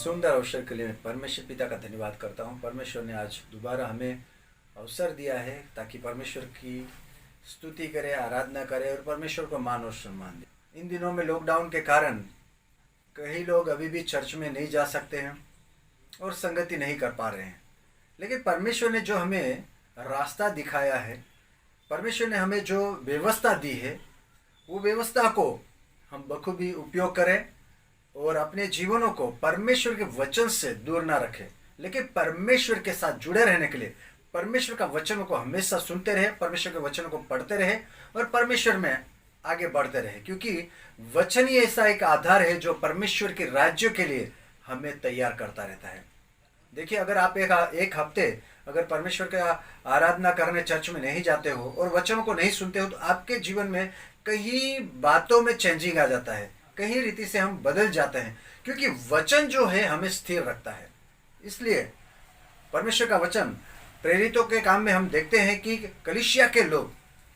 सुंदर अवसर के लिए मैं परमेश्वर पिता का धन्यवाद करता हूँ। परमेश्वर ने आज दोबारा हमें अवसर दिया है ताकि परमेश्वर की स्तुति करें, आराधना करें और परमेश्वर को मान और सम्मान दें। इन दिनों में लॉकडाउन के कारण कई लोग अभी भी चर्च में नहीं जा सकते हैं और संगति नहीं कर पा रहे हैं, लेकिन परमेश्वर ने जो हमें रास्ता दिखाया है, परमेश्वर ने हमें जो व्यवस्था दी है, वो व्यवस्था को हम बखूबी उपयोग करें और अपने जीवनों को परमेश्वर के वचन से दूर ना रखें, लेकिन परमेश्वर के साथ जुड़े रहने के लिए परमेश्वर का वचनों को हमेशा सुनते रहे, परमेश्वर के वचनों को पढ़ते रहे और परमेश्वर में आगे बढ़ते रहे, क्योंकि वचन ही ऐसा एक आधार है जो परमेश्वर के राज्य के लिए हमें तैयार करता रहता है। देखिए, अगर आप एक हफ्ते अगर परमेश्वर का आराधना करने चर्च में नहीं जाते हो और वचनों को नहीं सुनते हो, तो आपके जीवन में कई बातों में चेंजिंग आ जाता है, कहीं रीति से हम बदल जाते हैं, क्योंकि वचन जो है हमें स्थिर रखता है। इसलिए परमेश्वर का वचन प्रेरितों के काम में हम देखते हैं कि कलीसिया के लोग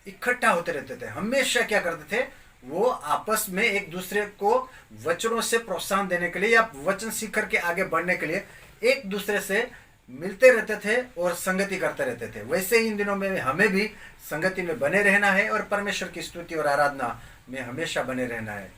इकट्ठा होते रहते थे। हमेशा क्या करते थे, वो आपस में एक दूसरे को वचनों से प्रोत्साहन देने के लिए या वचन सीख करके आगे बढ़ने के लिए एक दूसरे से मिलते रहते थे और संगति करते रहते थे। वैसे ही इन दिनों में हमें भी संगति में बने रहना है और परमेश्वर की स्तुति और आराधना में हमेशा बने रहना है।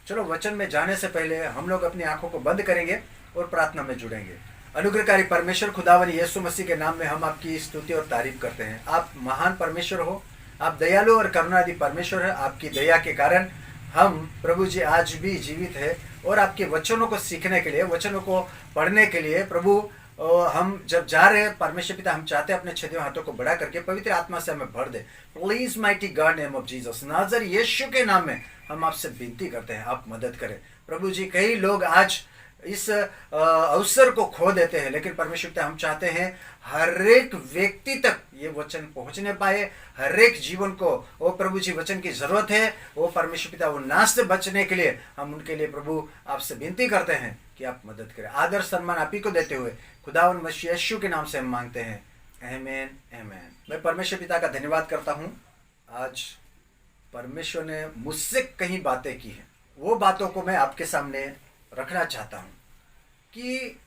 चलो, वचन में जाने से पहले हम लोग अपनी आंखों को बंद करेंगे और प्रार्थना में जुड़ेंगे। अनुग्रहकारी परमेश्वर खुदावन यीशु मसीह के नाम में हम आपकी स्तुति और तारीफ करते हैं। आप महान परमेश्वर हो, आप दयालु और करुणादि परमेश्वर है। आपकी दया के कारण हम प्रभु जी आज भी जीवित है और आपके वचनों को सीखने के लिए, वचनों को पढ़ने के लिए प्रभु हम जब जा रहे हैं परमेश्वर पिता, हम चाहते हैं अपने छेदियों हाथों को बढ़ा करके पवित्र आत्मा से हमें भर दे। Please mighty God name of Jesus, नाजर यीशु के नाम में हम आपसे विनती करते हैं, आप मदद करें प्रभु जी। कई लोग आज इस अवसर को खो देते हैं, लेकिन परमेश्वर पिता हम चाहते हैं हर एक व्यक्ति तक ये वचन पहुंचने पाए, हर एक जीवन को वो प्रभु जी वचन की जरूरत है। वो परमेश्वर पिता वो नाश से बचने के लिए हम उनके लिए प्रभु आपसे विनती करते हैं कि आप मदद करें। आदर सम्मान आप ही को देते हुए खुदावन मसीह यीशु के नाम से हम मांगते हैं, आमीन आमीन। मैं परमेश्वर पिता का धन्यवाद करता हूँ। आज परमेश्वर ने मुझसे कई बातें की हैं, वो बातों को मैं आपके सामने रखना चाहता हूँ कि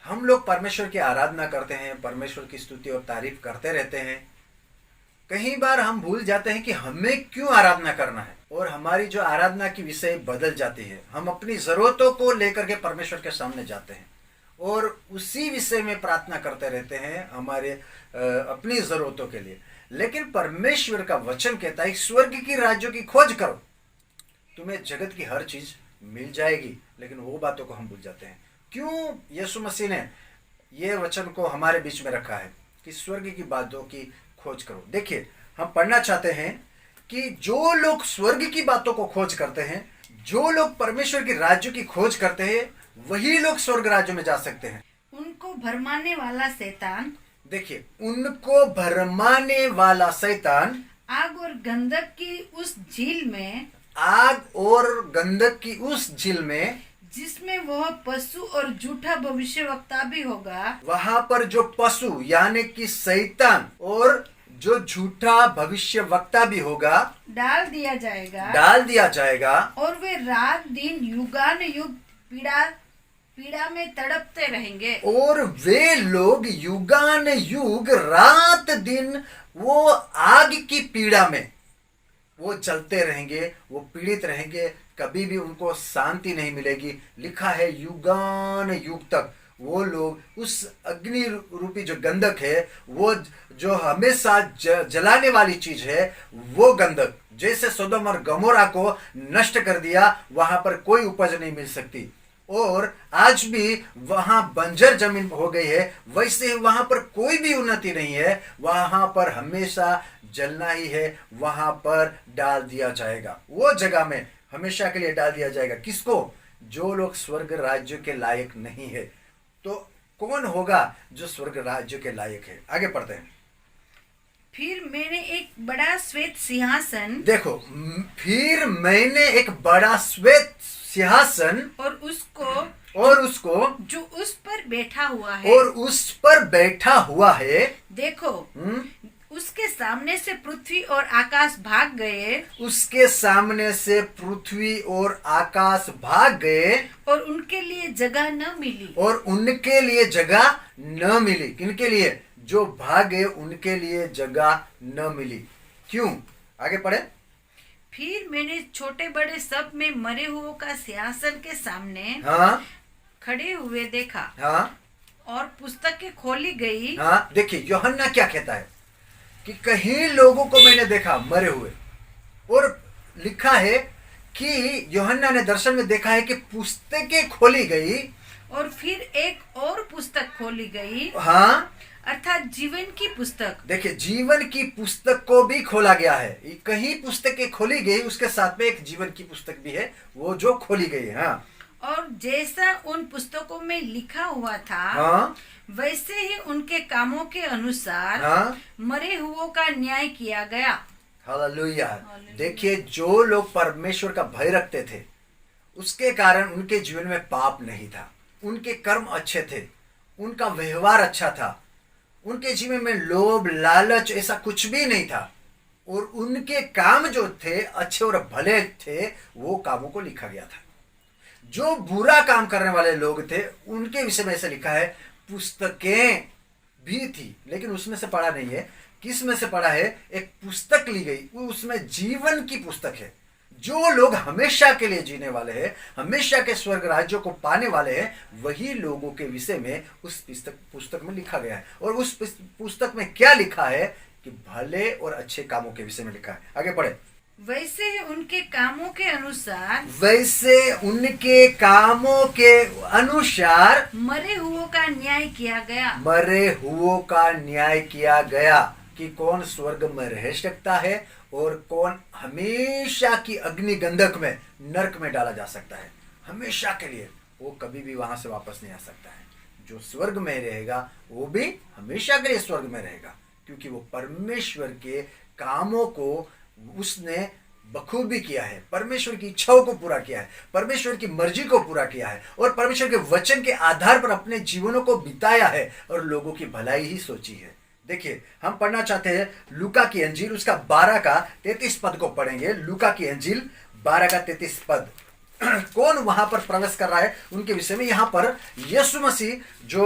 हम लोग परमेश्वर की आराधना करते हैं, परमेश्वर की स्तुति और तारीफ करते रहते हैं। कई बार हम भूल जाते हैं कि हमें क्यों आराधना करना है और हमारी जो आराधना की विषय बदल जाती है। हम अपनी जरूरतों को लेकर के परमेश्वर के सामने जाते हैं और उसी विषय में प्रार्थना करते रहते हैं हमारे अपनी जरूरतों के लिए। लेकिन परमेश्वर का वचन कहता है स्वर्ग की राज्यों की खोज करो, तुम्हें जगत की हर चीज मिल जाएगी। लेकिन वो बातों को हम भूल जाते हैं। क्यों यीशु मसीह ने ये वचन को हमारे बीच में रखा है कि स्वर्ग की बातों की खोज करो। देखिए, हम पढ़ना चाहते हैं कि जो लोग स्वर्ग की बातों को खोज करते हैं, जो लोग परमेश्वर के राज्य की खोज करते हैं, वही लोग स्वर्ग राज्य में जा सकते हैं। उनको भरमाने वाला शैतान, देखिए, उनको भरमाने वाला शैतान आग और गंधक की उस झील में, आग और गंधक की उस झील में, जिसमें वह पशु और झूठा भविष्यवक्ता भी होगा, वहां पर जो पशु यानी कि शैतान और जो झूठा भविष्य वक्ता भी होगा, डाल दिया जाएगा और वे रात दिन युगान युग पीड़ा में तड़पते रहेंगे। और वे लोग युगान युग रात दिन वो आग की पीड़ा में वो जलते रहेंगे, वो पीड़ित रहेंगे, कभी भी उनको शांति नहीं मिलेगी। लिखा है युगान युग तक वो लोग उस अग्नि रूपी जो गंधक है, वो जो हमेशा जलाने वाली चीज है, वो गंधक जैसे सोदोम और गमोरा को नष्ट कर दिया, वहां पर कोई उपज नहीं मिल सकती और आज भी वहां बंजर जमीन हो गई है, वैसे वहां पर कोई भी उन्नति नहीं है। वहां पर हमेशा जलना ही है, वहां पर डाल दिया जाएगा, वो जगह में हमेशा के लिए डाल दिया जाएगा। किसको? जो लोग स्वर्ग राज्य के लायक नहीं है। तो कौन होगा जो स्वर्ग राज्य के लायक है? आगे पढ़ते हैं। फिर मैंने एक बड़ा श्वेत सिंहासन, देखो, फिर मैंने एक बड़ा श्वेत सिंहासन और उसको जो उस पर बैठा हुआ है, देखो, उसके सामने से पृथ्वी और आकाश भाग गए, उसके सामने से पृथ्वी और आकाश भाग गए, और उनके लिए जगह न मिली। और उनके लिए जगह न मिली। किनके लिए? जो भागे उनके लिए जगह न मिली। क्यों? आगे पढ़े। फिर मैंने छोटे बड़े सब में मरे हुओं का सिंहासन के सामने हाँ खड़े हुए देखा, हाँ और पुस्तकें खोली गई। हाँ, देखिए यूहन्ना क्या कहता है कि कहीं लोगों को मैंने देखा मरे हुए, और लिखा है कि यूहन्ना ने दर्शन में देखा है कि पुस्तकें खोली गई, और फिर एक और पुस्तक खोली गई, हाँ, अर्थात जीवन की पुस्तक। देखिए जीवन की पुस्तक को भी खोला गया है। कहीं पुस्तकें खोली गई, उसके साथ में एक जीवन की पुस्तक भी है, वो जो खोली गई है। हाँ, और जैसा उन पुस्तकों में लिखा हुआ था, हाँ, वैसे ही उनके कामों के अनुसार हाँ, मरे हुओं का न्याय किया गया। हालेलुया। देखिए जो लोग परमेश्वर का भय रखते थे, उसके कारण उनके जीवन में पाप नहीं था, उनके कर्म अच्छे थे, उनका व्यवहार अच्छा था, उनके जीवन में लोभ लालच ऐसा कुछ भी नहीं था, और उनके काम जो थे अच्छे और भले थे, वो कामों को लिखा गया था। जो बुरा काम करने वाले लोग थे उनके विषय में ऐसे लिखा है, पुस्तकें भी थी, लेकिन उसमें से पढ़ा नहीं है। किस में से पढ़ा है? एक पुस्तक ली गई, उसमें जीवन की पुस्तक है। जो लोग हमेशा के लिए जीने वाले हैं, हमेशा के स्वर्ग राज्यों को पाने वाले हैं, वही लोगों के विषय में उस पुस्तक में लिखा गया है। और उस पुस्तक में क्या लिखा है कि भले और अच्छे कामों के विषय में लिखा है। आगे पढ़े। वैसे ही उनके कामों के अनुसार, वैसे उनके कामों के अनुसार मरे हुओं का न्याय किया गया। मरे हुओं का न्याय किया गया कि कौन स्वर्ग में रह सकता है और कौन हमेशा की अग्नि गंधक में, नरक में डाला जा सकता है हमेशा के लिए। वो कभी भी वहां से वापस नहीं आ सकता है। जो स्वर्ग में रहेगा वो भी हमेशा के लिए स्वर्ग में रहेगा, क्योंकि वो परमेश्वर के कामों को उसने बखूबी किया है, परमेश्वर की इच्छाओं को पूरा किया है, परमेश्वर की मर्जी को पूरा किया है, और परमेश्वर के वचन के आधार पर अपने जीवनों को बिताया है और लोगों की भलाई ही सोची है। देखिए हम पढ़ना चाहते हैं लूका की अंजील, उसका 12 का 33 पद को पढ़ेंगे। लूका की अंजील 12 का 33 पद। कौन वहां पर प्रवेश कर रहा है उनके विषय में। यहां पर यीशु मसीह जो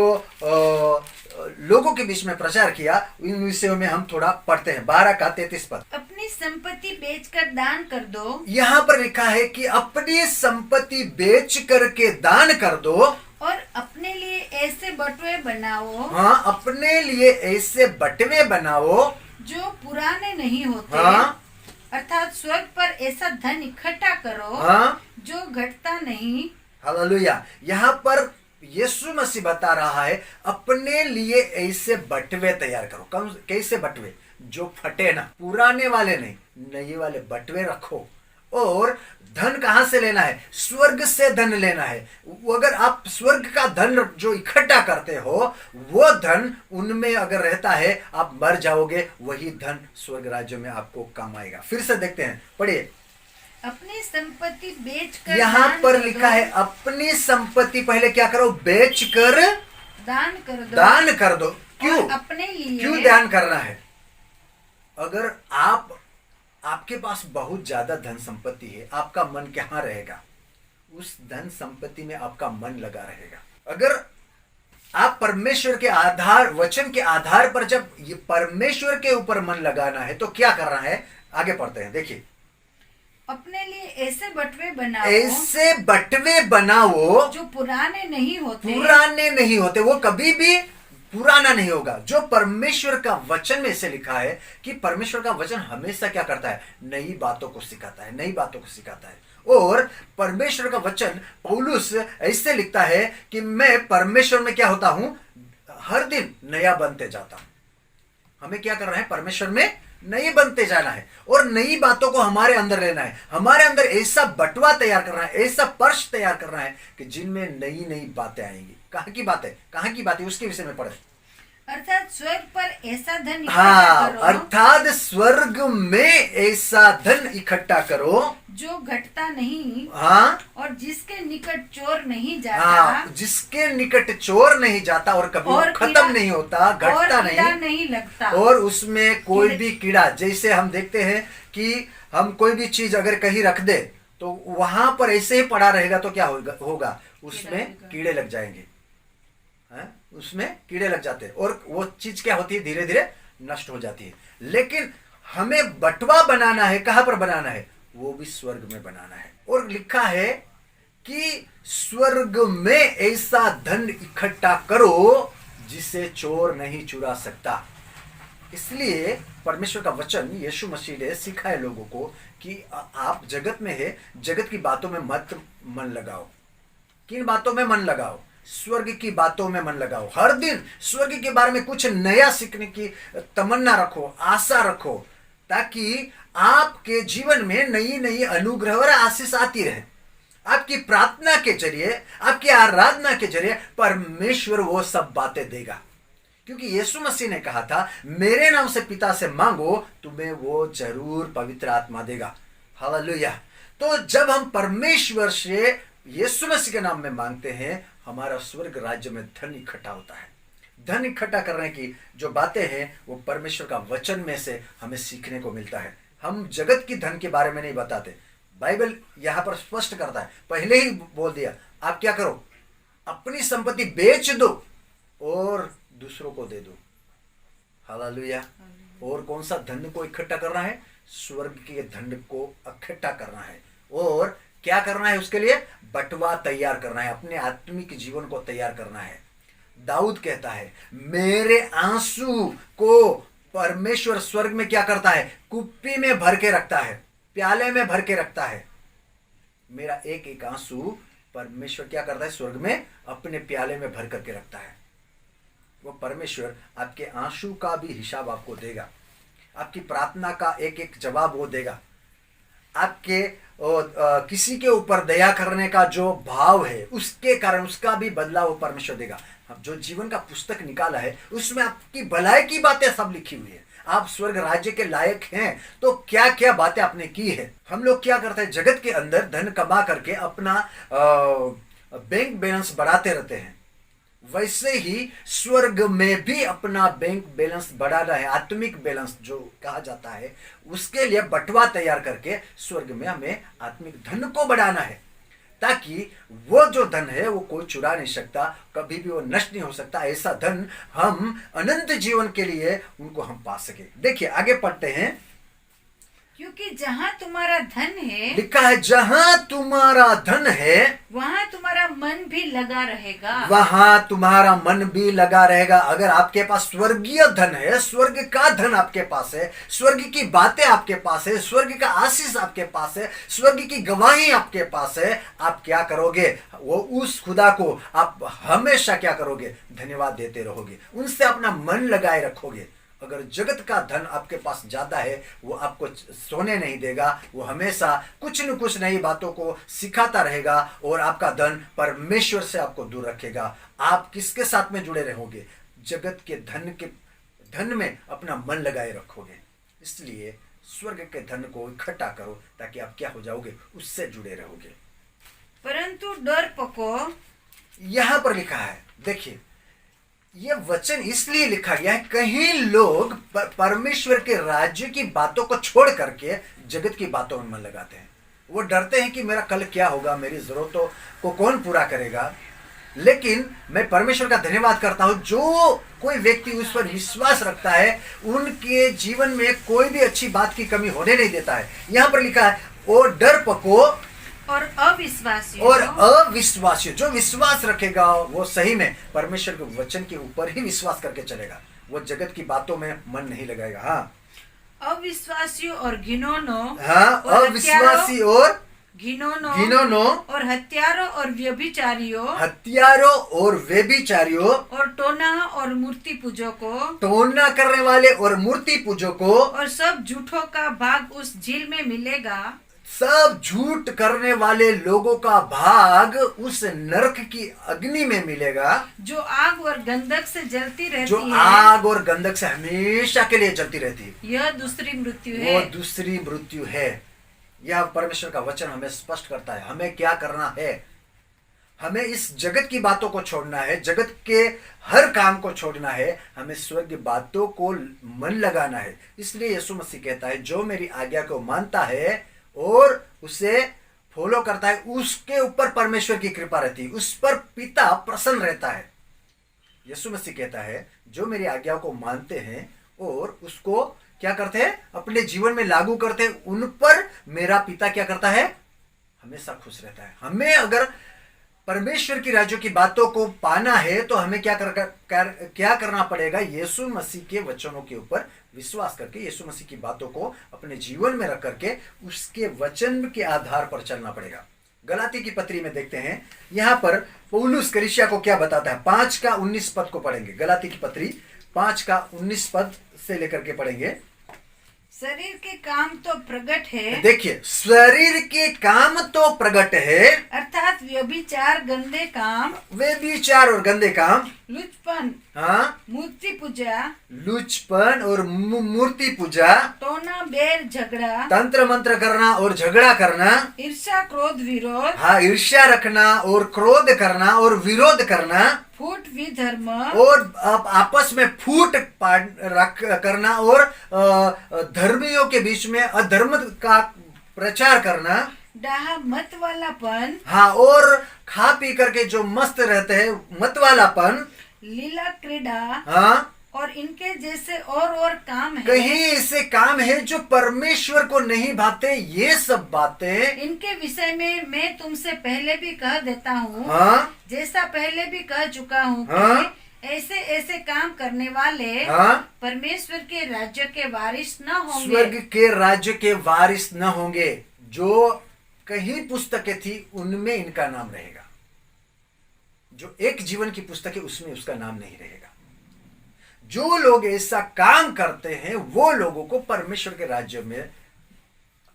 लोगों के बीच में प्रचार किया, इन विषयों में हम थोड़ा पढ़ते हैं। 12 का 33 पद। अपनी संपत्ति बेचकर दान कर दो। यहां पर लिखा है कि अपनी संपत्ति बेच करके दान कर दो, और अपने लिए ऐसे बटुए बनाओ। हाँ, अपने लिए ऐसे बटवे बनाओ जो पुराने नहीं होते। हाँ, अर्थात स्वर्ग पर ऐसा धन इकट्ठा करो, हाँ, जो घटता नहीं। हालेलुया। यहाँ पर यीशु मसीह बता रहा है अपने लिए ऐसे बटवे तैयार करो। कैसे बटवे? जो फटे ना, पुराने वाले नहीं, नए वाले बटवे रखो। और धन कहां से लेना है? स्वर्ग से धन लेना है। अगर आप स्वर्ग का धन जो इकट्ठा करते हो, वो धन उनमें अगर रहता है, आप मर जाओगे, वही धन स्वर्ग राज्य में आपको काम आएगा। फिर से देखते हैं, पढ़िए। अपनी संपत्ति बेचकर यहां पर लिखा है अपनी संपत्ति पहले क्या करो? बेचकर दान कर दो। दान कर दो। क्यों? अपने लिए। क्यों दान करना है? अगर आपके पास बहुत ज्यादा धन संपत्ति है, आपका मन कहाँ रहेगा? उस धन संपत्ति में आपका मन लगा रहेगा। अगर आप परमेश्वर के आधार, वचन के आधार पर जब ये परमेश्वर के ऊपर मन लगाना है, तो क्या करना है? आगे पढ़ते हैं, देखिए। अपने लिए ऐसे बटवे बनाओ। ऐसे बटवे बनाओ जो पुराने नहीं होते। पुराने नहीं होते, वो कभी भी पुराना नहीं होगा। जो परमेश्वर का वचन में से लिखा है कि परमेश्वर का वचन हमेशा क्या करता है? नई बातों को सिखाता है, नई बातों को सिखाता है। और परमेश्वर का वचन पौलुस ऐसे लिखता है कि मैं परमेश्वर में क्या होता हूं? हर दिन नया बनते जाता हूं। हमें क्या करना है? परमेश्वर में नए बनते जाना है और नई बातों को हमारे अंदर लेना है। हमारे अंदर ऐसा बटवा तैयार करना है, ऐसा पर्श तैयार करना है कि जिनमें नई नई बातें आएंगी। कहां की बातें? कहां की बातें? उसके विषय में पढ़े। अर्थात स्वर्ग पर ऐसा धन इकट्ठा हाँ, करो अर्थात स्वर्ग में ऐसा धन इकट्ठा करो जो घटता नहीं हाँ और जिसके निकट चोर नहीं जाता हाँ, जिसके निकट चोर नहीं जाता और कभी और वो खत्म कीड़ा- नहीं होता, और घटता कीड़ा नहीं नहीं लगता और उसमें कोई कीड़े- भी कीड़ा, जैसे हम देखते हैं कि हम कोई भी चीज अगर कहीं रख दे तो वहां पर ऐसे ही पड़ा रहेगा तो क्या होगा उसमें लगेगा। कीड़े लग जाएंगे, हैं? उसमें कीड़े लग जाते हैं और वो चीज क्या होती है, धीरे धीरे नष्ट हो जाती है। लेकिन हमें बटवा बनाना है, कहां पर बनाना है, वो भी स्वर्ग में बनाना है। और लिखा है कि स्वर्ग में ऐसा धन इकट्ठा करो जिसे चोर नहीं चुरा सकता। इसलिए परमेश्वर का वचन यीशु मसीह ने सिखाए लोगों को कि आप जगत में है, जगत की बातों में मत मन लगाओ। किन बातों में मन लगाओ, स्वर्ग की बातों में मन लगाओ। हर दिन स्वर्ग के बारे में कुछ नया सीखने की तमन्ना रखो, आशा रखो, ताकि आपके जीवन में नई नई अनुग्रह और आशीष आती रहे। आपकी प्रार्थना के जरिए, आपकी आराधना के जरिए परमेश्वर वो सब बातें देगा, क्योंकि यीशु मसीह ने कहा था मेरे नाम से पिता से मांगो तुम्हें वो जरूर पवित्र आत्मा देगा। हालेलुया। तो जब हम परमेश्वर से यीशु मसीह के नाम में मांगते हैं, हमारा स्वर्ग राज्य में धन इकट्ठा होता है। धन इकट्ठा करने की जो बातें हैं वो परमेश्वर का वचन में से हमें सीखने को मिलता है। हम जगत की धन के बारे में नहीं बताते। बाइबल यहां पर स्पष्ट करता है, पहले ही बोल दिया, आप क्या करो, अपनी संपत्ति बेच दो और दूसरों को दे दो। हालेलुया। और कौन सा धन को इकट्ठा करना है, स्वर्ग के धन को इकट्ठा करना है। और क्या करना है, उसके लिए बटवा तैयार करना है, अपने आत्मिक जीवन को तैयार करना है। दाऊद कहता है मेरे आंसू को परमेश्वर स्वर्ग में क्या करता है, कुप्पी में भर के रखता है, प्याले में भर के रखता है। मेरा एक एक आंसू परमेश्वर क्या करता है, स्वर्ग में अपने प्याले में भर करके रखता है। वो परमेश्वर आपके आंसू का भी हिसाब आपको देगा, आपकी प्रार्थना का एक एक जवाब वो देगा। आपके किसी के ऊपर दया करने का जो भाव है उसके कारण उसका भी बदला वो परमेश्वर देगा। जो जीवन का पुस्तक निकाला है उसमें आपकी भलाई की बातें सब लिखी हुई है। आप स्वर्ग राज्य के लायक हैं तो क्या क्या बातें आपने की है। हम लोग क्या करते हैं, जगत के अंदर धन कमा करके अपना बैंक बैलेंस बढ़ाते रहते हैं। वैसे ही स्वर्ग में भी अपना बैंक बैलेंस बढ़ाना है, आत्मिक बैलेंस जो कहा जाता है, उसके लिए बटवा तैयार करके स्वर्ग में हमें आत्मिक धन को बढ़ाना है, ताकि वो जो धन है वो कोई चुरा नहीं सकता, कभी भी वो नष्ट नहीं हो सकता। ऐसा धन हम अनंत जीवन के लिए उनको हम पा सके। देखिए आगे पढ़ते हैं, क्योंकि जहाँ तुम्हारा धन है, लिखा है जहां तुम्हारा धन है वहाँ तुम्हारा मन भी लगा रहेगा। वहां तुम्हारा मन भी लगा रहेगा। अगर आपके पास स्वर्गीय धन है, स्वर्ग का धन आपके पास है, स्वर्ग की बातें आपके पास है, स्वर्ग का आशीष आपके पास है, स्वर्ग की गवाही आपके पास है, आप क्या करोगे, वो उस खुदा को आप हमेशा क्या करोगे, धन्यवाद देते रहोगे, उनसे अपना मन लगाए रखोगे। अगर जगत का धन आपके पास ज्यादा है, वो आपको सोने नहीं देगा, वो हमेशा कुछ न कुछ नई बातों को सिखाता रहेगा और आपका धन परमेश्वर से आपको दूर रखेगा। आप किसके साथ में जुड़े रहोगे, जगत के धन में अपना मन लगाए रखोगे। इसलिए स्वर्ग के धन को इकट्ठा करो ताकि आप क्या हो जाओगे, उससे जुड़े रहोगे। परंतु डरपोको, यहां पर लिखा है, देखिए यह वचन इसलिए लिखा गया है, कहीं लोग परमेश्वर के राज्य की बातों को छोड़ करके जगत की बातों में मन लगाते हैं। वो डरते हैं कि मेरा कल क्या होगा, मेरी जरूरतों को कौन पूरा करेगा। लेकिन मैं परमेश्वर का धन्यवाद करता हूं, जो कोई व्यक्ति उस पर विश्वास रखता है उनके जीवन में कोई भी अच्छी बात की कमी होने नहीं देता है। यहां पर लिखा है ओ डरपोको और अविश्वासियों, जो विश्वास रखेगा वो सही में परमेश्वर के वचन के ऊपर ही विश्वास करके चलेगा, वो जगत की बातों में मन नहीं लगाएगा। हाँ, अविश्वासियों और घिनौनो, हाँ, अविश्वासी और घिनौनो और हत्यारों और व्यभिचारियों और टोना और मूर्ति पूजकों, टोना करने वाले और मूर्ति पूजकों और सब झूठों का भाग उस झील में मिलेगा। सब झूठ करने वाले लोगों का भाग उस नरक की अग्नि में मिलेगा, जो आग और गंधक से जलती रहती जो है। आग और गंधक से हमेशा के लिए जलती रहती है। यह दूसरी मृत्यु वो है। दूसरी मृत्यु है। यह परमेश्वर का वचन हमें स्पष्ट करता है। हमें क्या करना है? हमें इस जगत की बातों को छोड़ना है, जगत के हर काम को छोड़ना है, हमें स्वर्ग की बातों को मन लगाना है। इसलिए यीशु मसीह कहता है, जो मेरी आज्ञा को मानता है और उसे फॉलो करता है, उसके ऊपर परमेश्वर की कृपा रहती है, उस पर पिता प्रसन्न रहता है। यीशु मसीह कहता है, जो मेरी आज्ञा को मानते हैं और उसको क्या करते हैं, अपने जीवन में लागू करते हैं, उन पर मेरा पिता क्या करता है, हमेशा खुश रहता है। हमें अगर परमेश्वर की राज्यों की बातों को पाना है तो हमें क्या करना पड़ेगा? यीशु मसीह के वचनों के ऊपर विश्वास करके, यीशु मसीह की बातों को अपने जीवन में रख करके उसके वचन के आधार पर चलना पड़ेगा। गलाती की पत्री में देखते हैं, यहां पर पौलुस कलीसिया को क्या बताता है। 5 का 19 पद को पढ़ेंगे। गलाती की पत्री 5 का 19 पद से लेकर के पढ़ेंगे। शरीर के काम तो प्रकट है। देखिए, शरीर के काम तो प्रकट है, अर्थात व्यभिचार, गंदे काम, व्यभिचार और गंदे काम, लुचपन, हाँ, मूर्ति पूजा, लुचपन और मूर्ति पूजा, टोना, बैर, झगड़ा, तंत्र मंत्र करना और झगड़ा करना, ईर्ष्या, क्रोध, विरोध, हाँ, ईर्ष्या रखना और क्रोध करना और विरोध करना, फूट, विधर्म, और आपस में फूट करना और धर्मियों के बीच में अधर्म का प्रचार करना, डाहा, मत वालापन, हाँ, और खा पी करके जो मस्त रहते हैं, मत वालापन, लीला, क्रीड़ा, हाँ, और इनके जैसे और काम है। कहीं ऐसे काम है जो परमेश्वर को नहीं भाते। ये सब बातें इनके विषय में मैं तुमसे पहले भी कह देता हूँ, हाँ, जैसा पहले भी कह चुका हूँ, हाँ, ऐसे ऐसे काम करने वाले हाँ, परमेश्वर के राज्य के वारिस न होंगे। स्वर्ग के राज्य के वारिस न होंगे। जो कहीं पुस्तकें थी उनमें इनका नाम रहेगा, जो एक जीवन की पुस्तक है उसमें उसका नाम नहीं रहेगा। जो लोग ऐसा काम करते हैं वो लोगों को परमेश्वर के राज्य में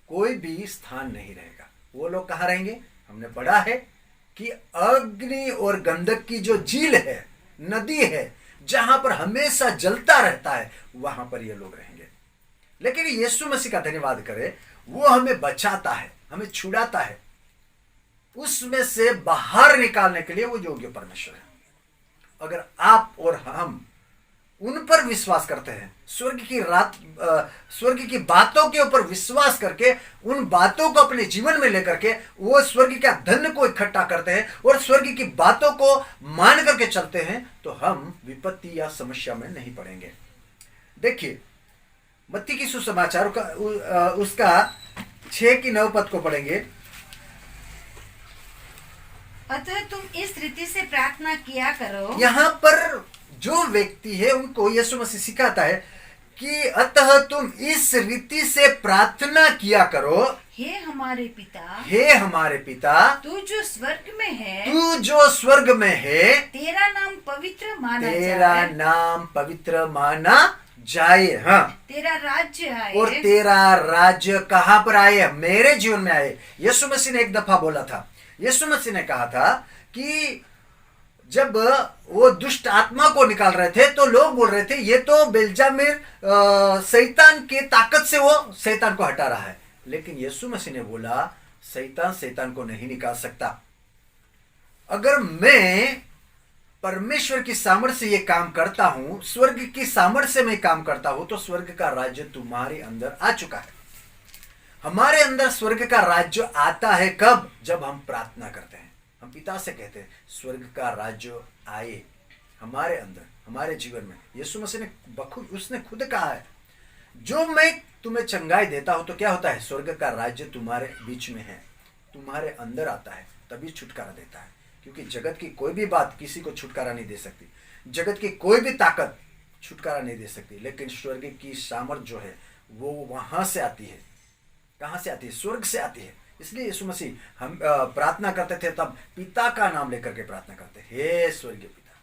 कोई भी स्थान नहीं रहेगा। वो लोग कहाँ रहेंगे? हमने पढ़ा है कि अग्नि और गंधक की जो झील है, नदी है, जहां पर हमेशा जलता रहता है, वहां पर ये लोग रहेंगे। लेकिन यीशु मसीह का धन्यवाद करें, वो हमें बचाता है, हमें छुड़ाता है, उसमें से बाहर निकालने के लिए वो योग्य परमेश्वर है। अगर आप और हम उन पर विश्वास करते हैं, स्वर्ग की बातों के ऊपर विश्वास करके उन बातों को अपने जीवन में लेकर के वो स्वर्ग का धन को इकट्ठा करते हैं और स्वर्ग की बातों को मान करके चलते हैं, तो हम विपत्ति या समस्या में नहीं पड़ेंगे। देखिए, मत्ती की सुसमाचार उसका 6 की 9 पद को पढ़ेंगे। अतः तुम इस रीति से प्रार्थना किया करो। यहाँ पर जो व्यक्ति है उनको यीशु मसीह सिखाता है कि अतः तुम इस रीति से प्रार्थना किया करो। हे हमारे पिता, हे हमारे पिता, तू जो स्वर्ग में है, तू जो स्वर्ग में है, तेरा नाम पवित्र माना तेरा जाए, नाम पवित्र माना जाए, हाँ, तेरा राज्य आए, और तेरा राज्य कहाँ पर आए? मेरे जीवन में आए। यीशु मसीह ने एक दफा बोला था, यीशु मसीह ने कहा था कि जब वो दुष्ट आत्मा को निकाल रहे थे तो लोग बोल रहे थे ये तो बेलजामिर शैतान के ताकत से वो शैतान को हटा रहा है। लेकिन यीशु मसीह ने बोला शैतान को नहीं निकाल सकता। अगर मैं परमेश्वर की सामर्थ्य से ये काम करता हूं, स्वर्ग की सामर्थ्य से मैं काम करता हूं, तो स्वर्ग का राज्य तुम्हारे अंदर आ चुका है। हमारे अंदर स्वर्ग का राज्य आता है कब? जब हम प्रार्थना करते हैं, हम पिता से कहते हैं स्वर्ग का राज्य आए हमारे अंदर, हमारे जीवन में। यीशु मसीह ने उसने खुद कहा है, जो मैं तुम्हें चंगाई देता हूं तो क्या होता है? स्वर्ग का राज्य तुम्हारे बीच में है, तुम्हारे अंदर आता है, तभी छुटकारा देता है। क्योंकि जगत की कोई भी बात किसी को छुटकारा नहीं दे सकती, जगत की कोई भी ताकत छुटकारा नहीं दे सकती। लेकिन स्वर्ग की सामर्थ जो है वो वहां से आती है। कहां से आती है? स्वर्ग से आती है। इसलिए यीशु मसीह हम प्रार्थना करते थे तब पिता का नाम लेकर के प्रार्थना करते, हे स्वर्गीय पिता।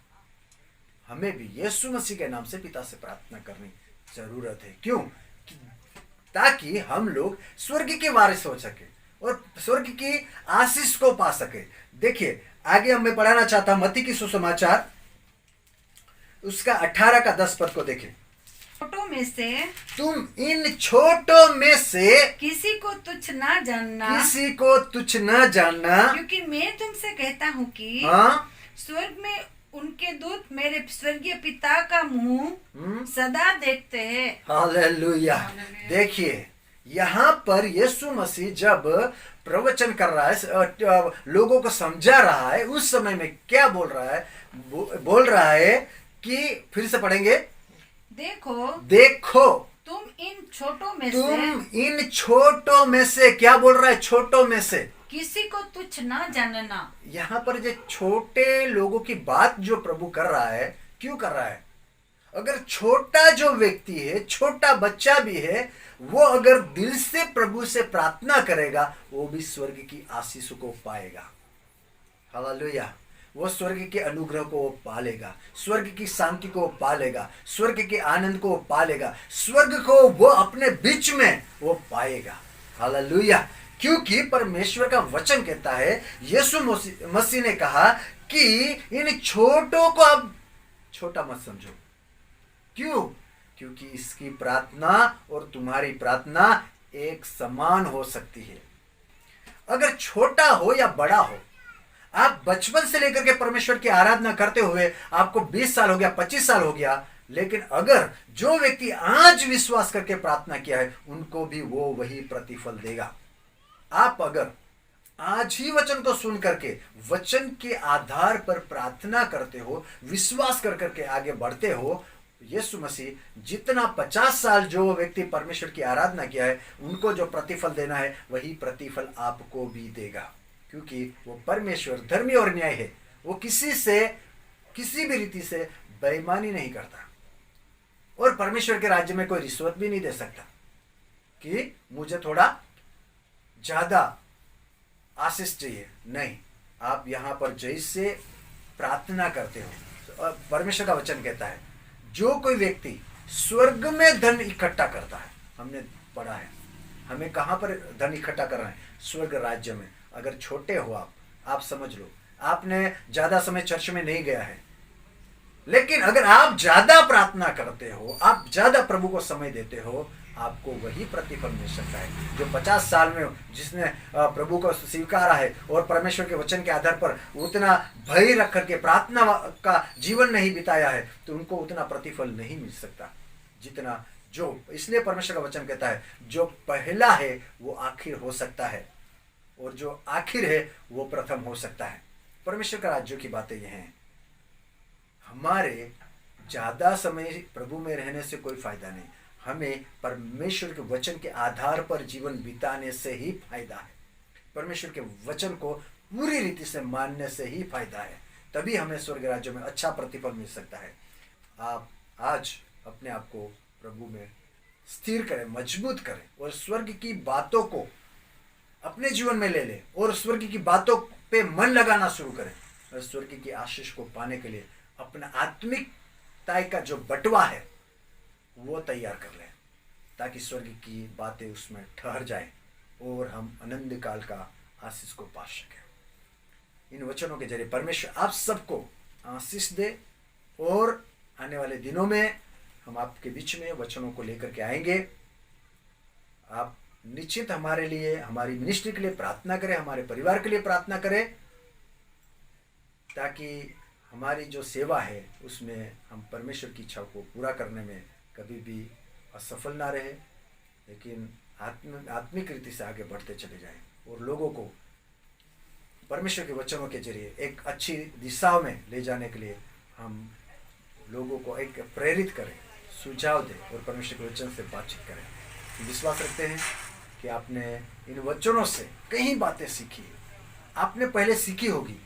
हमें भी यीशु मसीह के नाम से पिता से प्रार्थना करनी जरूरत है। क्यों? ताकि हम लोग स्वर्ग के वारिस हो सके, और स्वर्ग की आशीष को पा सके। देखिए आगे हम मैं पढ़ाना चाहता हूं मत्ती की सुसमाचार उसका 18 का 10 पद को देखें। छोटों में से तुम इन छोटों में से किसी को तुच्छ ना जानना, किसी को तुच्छ न जानना, क्योंकि मैं तुमसे कहता हूँ कि हाँ स्वर्ग में उनके दूत मेरे स्वर्गीय पिता का मुंह सदा देखते हैं। हालेलुया। देखिए यहाँ पर यीशु मसीह जब प्रवचन कर रहा है, लोगों को समझा रहा है, उस समय में क्या बोल रहा है? बोल रहा है कि फिर से पढ़ेंगे, देखो तुम इन छोटों में से क्या बोल रहा है? छोटों में से किसी को तुच्छ ना जानना। यहाँ पर जो छोटे लोगों की बात जो प्रभु कर रहा है, क्यों कर रहा है? अगर छोटा जो व्यक्ति है, छोटा बच्चा भी है, वो अगर दिल से प्रभु से प्रार्थना करेगा, वो भी स्वर्ग की आशीष को पाएगा। हालेलुया। वो स्वर्ग के अनुग्रह को वो पालेगा, स्वर्ग की शांति को पालेगा, स्वर्ग के आनंद को पालेगा, स्वर्ग को वो अपने बीच में वो पाएगा। हालेलुया। क्योंकि परमेश्वर का वचन कहता है, यीशु मसीह ने कहा कि इन छोटों को आप छोटा मत समझो। क्यों? क्योंकि इसकी प्रार्थना और तुम्हारी प्रार्थना एक समान हो सकती है। अगर छोटा हो या बड़ा हो, आप बचपन से लेकर के परमेश्वर की आराधना करते हुए आपको 20 साल हो गया, 25 साल हो गया, लेकिन अगर जो व्यक्ति आज विश्वास करके प्रार्थना किया है, उनको भी वो वही प्रतिफल देगा। आप अगर आज ही वचन को सुन करके वचन के आधार पर प्रार्थना करते हो, विश्वास कर करके आगे बढ़ते हो, यीशु मसीह जितना 50 साल जो व्यक्ति परमेश्वर की आराधना किया है, उनको जो प्रतिफल देना है, वही प्रतिफल आपको भी देगा। क्योंकि वो परमेश्वर धर्मी और न्याय है। वो किसी से किसी भी रीति से बेईमानी नहीं करता, और परमेश्वर के राज्य में कोई रिश्वत भी नहीं दे सकता कि मुझे थोड़ा ज्यादा आशीष चाहिए। नहीं, आप यहां पर जैसे प्रार्थना करते हो, परमेश्वर का वचन कहता है, जो कोई व्यक्ति स्वर्ग में धन इकट्ठा करता है, हमने पढ़ा है, हमें कहां पर धन इकट्ठा करना है? स्वर्ग राज्य में। अगर छोटे हो आप समझ लो, आपने ज्यादा समय चर्च में नहीं गया है, लेकिन अगर आप ज्यादा प्रार्थना करते हो, आप ज्यादा प्रभु को समय देते हो, आपको वही प्रतिफल मिल सकता है। जो 50 साल में जिसने प्रभु को स्वीकारा है और परमेश्वर के वचन के आधार पर उतना भय रख करके प्रार्थना का जीवन नहीं बिताया है, तो उनको उतना प्रतिफल नहीं मिल सकता जितना जो, इसलिए परमेश्वर का वचन कहता है, जो पहला है वो आखिर हो सकता है, और जो आखिर है वो प्रथम हो सकता है। परमेश्वर का राज्य की बातें ये हैं। हमारे ज्यादा समय प्रभु में रहने से कोई फायदा नहीं, हमें परमेश्वर के वचन के आधार पर जीवन बिताने से ही फायदा है। परमेश्वर के वचन को पूरी रीति से मानने से ही फायदा है, तभी हमें स्वर्ग राज्य में अच्छा प्रतिफल मिल सकता है। आप आज अपने आप को प्रभु में स्थिर करें, मजबूत करें, और स्वर्ग की बातों को अपने जीवन में ले लें, और स्वर्ग की बातों पे मन लगाना शुरू करें, और स्वर्ग की आशीष को पाने के लिए अपना आत्मिकता का जो बटवा है वो तैयार कर लें, ताकि स्वर्ग की बातें उसमें ठहर जाए और हम आनंद काल का आशीष को पा सकें। इन वचनों के जरिए परमेश्वर आप सबको आशीष दे, और आने वाले दिनों में हम आपके बीच में वचनों को लेकर के आएंगे। आप निश्चित हमारे लिए, हमारी मिनिस्ट्री के लिए प्रार्थना करें, हमारे परिवार के लिए प्रार्थना करें, ताकि हमारी जो सेवा है उसमें हम परमेश्वर की इच्छा को पूरा करने में कभी भी असफल ना रहे, लेकिन आत्मिक रीति से आगे बढ़ते चले जाएं, और लोगों को परमेश्वर के वचनों के जरिए एक अच्छी दिशा में ले जाने के लिए हम लोगों को एक प्रेरित करें, सुझाव दें, और परमेश्वर के वचन से बातचीत करें। विश्वास रखते हैं कि आपने इन वचनों से कई बातें सीखी, आपने पहले सीखी होगी,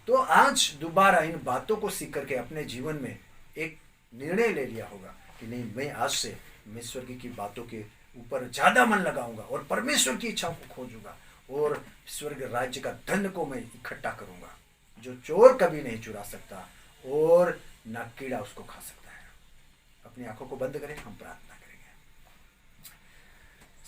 तो आज दोबारा इन बातों को सीख करके अपने जीवन में एक निर्णय ले लिया होगा कि नहीं, मैं आज से मैं स्वर्ग की बातों के ऊपर ज्यादा मन लगाऊंगा, और परमेश्वर की इच्छा को खोजूंगा, और स्वर्ग राज्य का धन को मैं इकट्ठा करूंगा, जो चोर कभी नहीं चुरा सकता और ना कीड़ा उसको खा सकता है। अपनी आंखों को बंद करें, हम प्रार्थना करेंगे।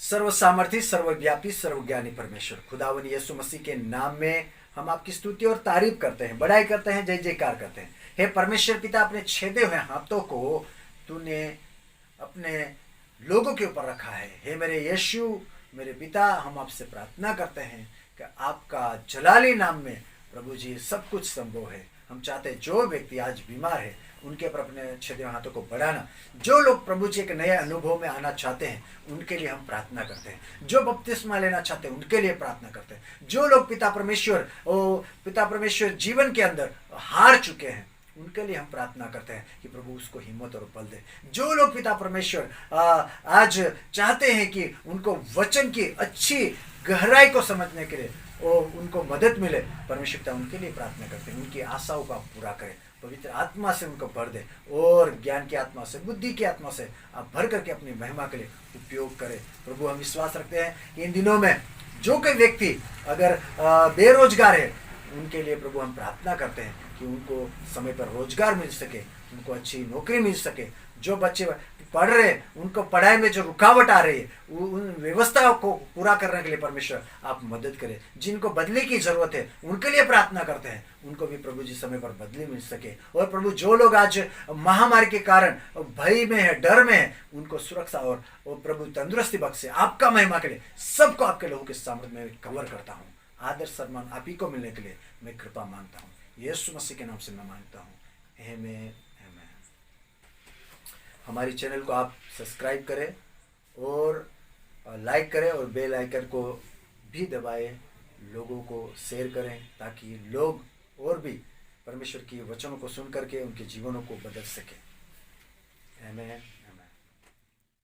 सर्वसामर्थी, सर्वव्यापी, सर्वज्ञानी परमेश्वर खुदावन यीशु मसीह के नाम में हम आपकी स्तुति और तारीफ करते हैं, बड़ाई करते हैं, जय जयकार करते हैं। हे परमेश्वर पिता, अपने छेदे हुए हाथों को तूने अपने लोगों के ऊपर रखा है। हे मेरे यीशु, मेरे पिता, हम आपसे प्रार्थना करते हैं कि आपका जलाली नाम में प्रभु जी सब कुछ संभव है। हम चाहते हैं जो व्यक्ति आज बीमार है उनके ऊपर अपने छेदे हाथों को बढ़ाना। जो लोग प्रभु जी के नए अनुभव में आना चाहते हैं उनके लिए हम प्रार्थना करते हैं। जो बपतिस्मा लेना चाहते हैं उनके लिए प्रार्थना करते हैं। जो लोग पिता परमेश्वर जीवन के अंदर हार चुके हैं उनके लिए हम प्रार्थना करते हैं कि प्रभु उसको हिम्मत और बल दे। जो लोग पिता परमेश्वर आज चाहते हैं कि उनको वचन की अच्छी गहराई को समझने के लिए और उनको मदद मिले, परमेश्वर पिता उनके लिए प्रार्थना करते हैं। उनकी आशाओं को आप पूरा करें, पवित्र आत्मा से उनको भर दे और ज्ञान की आत्मा से, बुद्धि की आत्मा से आप भर करके अपनी महिमा के लिए उपयोग करें। प्रभु हम विश्वास रखते हैं कि इन दिनों में जो कोई व्यक्ति अगर बेरोजगार है उनके लिए प्रभु हम प्रार्थना करते हैं कि उनको समय पर रोजगार मिल सके, उनको अच्छी नौकरी मिल सके। जो बच्चे पढ़ रहे उनको पढ़ाई में जो रुकावट आ रही है उन व्यवस्थाओं को पूरा करने के लिए परमेश्वर आप मदद करें। जिनको बदली की जरूरत है उनके लिए प्रार्थना करते हैं, उनको भी प्रभु जी समय पर बदली मिल सके। और प्रभु जो लोग आज महामारी के कारण भय में है, डर में है, उनको सुरक्षा और प्रभु तंदुरुस्ती बख्शे। आपका महिमा के लिए सबको आपके लोगों के सामर्थ्य में कवर करता हूँ। आदर सम्मान आप ही को मिलने के लिए मैं कृपा मांगता हूँ। यीशु मसीह के नाम से मैं मांगता हूँ, आमीन आमीन। हमारी चैनल को आप सब्सक्राइब करें और लाइक करें और बेल आइकन को भी दबाएं, लोगों को शेयर करें ताकि लोग और भी परमेश्वर की वचनों को सुन करके उनके जीवनों को बदल सकें। आमीन।